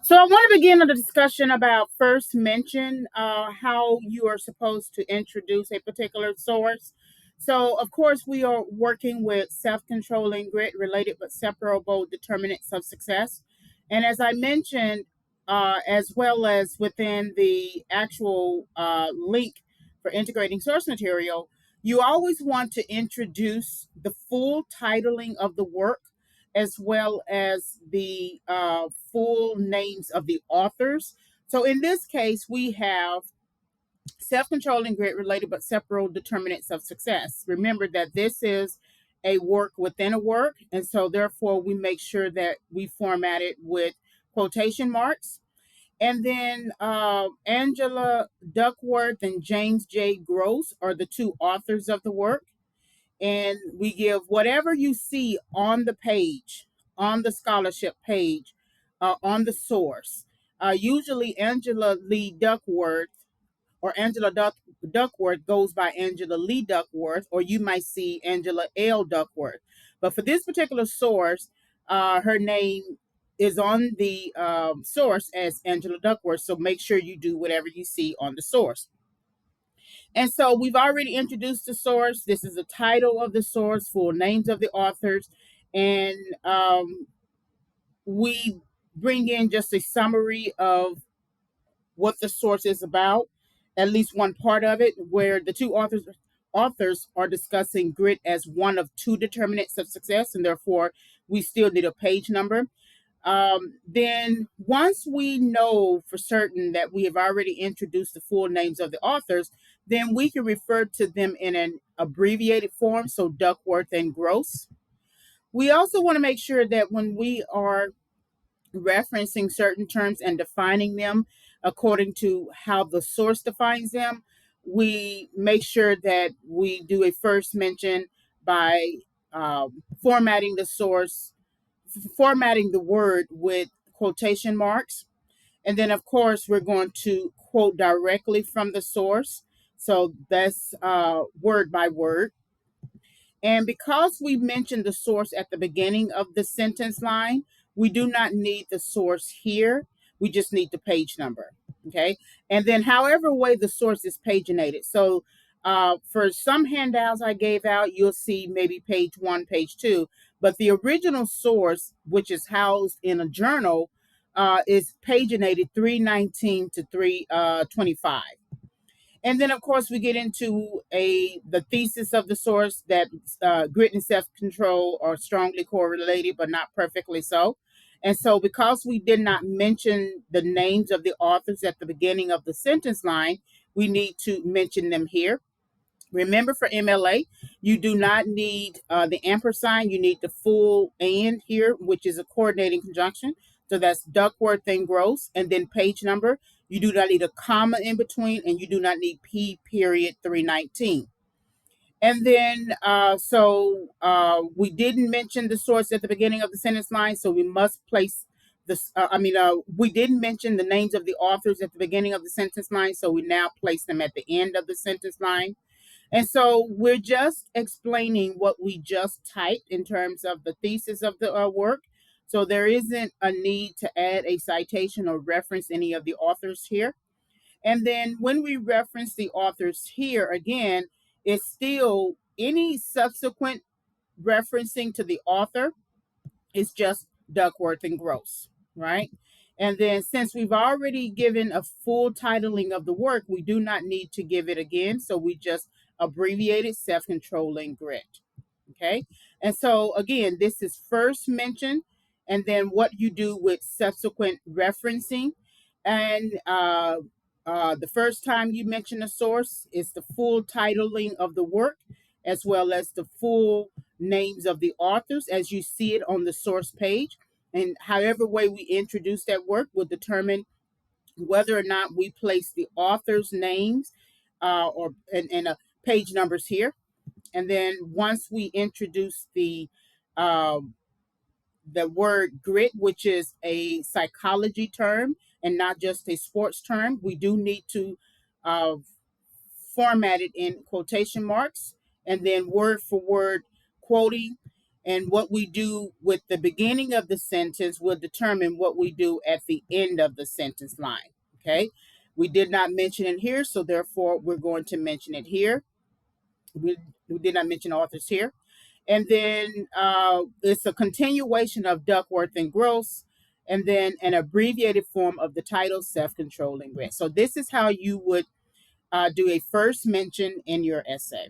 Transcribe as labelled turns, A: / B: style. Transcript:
A: So I want to begin the discussion about first mention how you are supposed to introduce a particular source. So of course we are working with self-controlling grit related but separable determinants of success. And as I mentioned, as well as within the actual link for integrating source material, you always want to introduce the full titling of the work as well as the full names of the authors. So in this case, we have self-controlling grit related but separable determinants of success. Remember that this is a work within a work, and so therefore we make sure that we format it with quotation marks. And then Angela Duckworth and James J. Gross are the two authors of the work, and we give whatever you see on the page, on the scholarship page, on the source. Usually, Angela Lee Duckworth or Duckworth goes by Angela Lee Duckworth, or you might see Angela L. Duckworth. But for this particular source, her name is on the source as Angela Duckworth. So make sure you do whatever you see on the source. And so we've already introduced the source. This is the title of the source, full names of the authors, and we bring in just a summary of what the source is about, at least one part of it, where the two authors are discussing grit as one of two determinants of success, and therefore we still need a page number. Then once we know for certain that we have already introduced the full names of the authors, then we can refer to them in an abbreviated form, so Duckworth and Gross. We also want to make sure that when we are referencing certain terms and defining them according to how the source defines them, we make sure that we do a first mention by formatting the source, formatting the word with quotation marks. And then, of course, we're going to quote directly from the source. So that's word by word. And because we mentioned the source at the beginning of the sentence line, we do not need the source here. We just need the page number. Okay. And then, however way the source is paginated. So, for some handouts I gave out, you'll see maybe page one, page two. But the original source, which is housed in a journal, is paginated 319 to 325. And then, of course, we get into the thesis of the source that grit and self control are strongly correlated, but not perfectly so. And so, because we did not mention the names of the authors at the beginning of the sentence line, we need to mention them here. Remember, for MLA, you do not need the ampersand. You need the full and here, which is a coordinating conjunction. So that's Duckworth and Gross, and then page number. You do not need a comma in between, and you do not need P period 319. And then, we didn't mention the source at the beginning of the sentence line, so we must place this. We didn't mention the names of the authors at the beginning of the sentence line, so we now place them at the end of the sentence line. And so we're just explaining what we just typed in terms of the thesis of the work. So there isn't a need to add a citation or reference any of the authors here. And then when we reference the authors here again, it's still any subsequent referencing to the author is just Duckworth and Gross, right? And then since we've already given a full titling of the work, we do not need to give it again. So we just abbreviated self-controlling grit. Okay. And so again, this is first mentioned, and then what you do with subsequent referencing. And the first time you mention a source is the full titling of the work, as well as the full names of the authors as you see it on the source page. And however way we introduce that work will determine whether or not we place the author's names and page numbers here. And then once we introduce um, the word grit, which is a psychology term and not just a sports term, we do need to uh, format it in quotation marks, and then word for word quoting And what we do with the beginning of the sentence will determine what we do at the end of the sentence line. Okay. We did not mention it here, so therefore we're going to mention it here. We did not mention authors here. And then it's a continuation of Duckworth and Gross, and then an abbreviated form of the title, Self-Controlling Grit. So this is how you would do a first mention in your essay.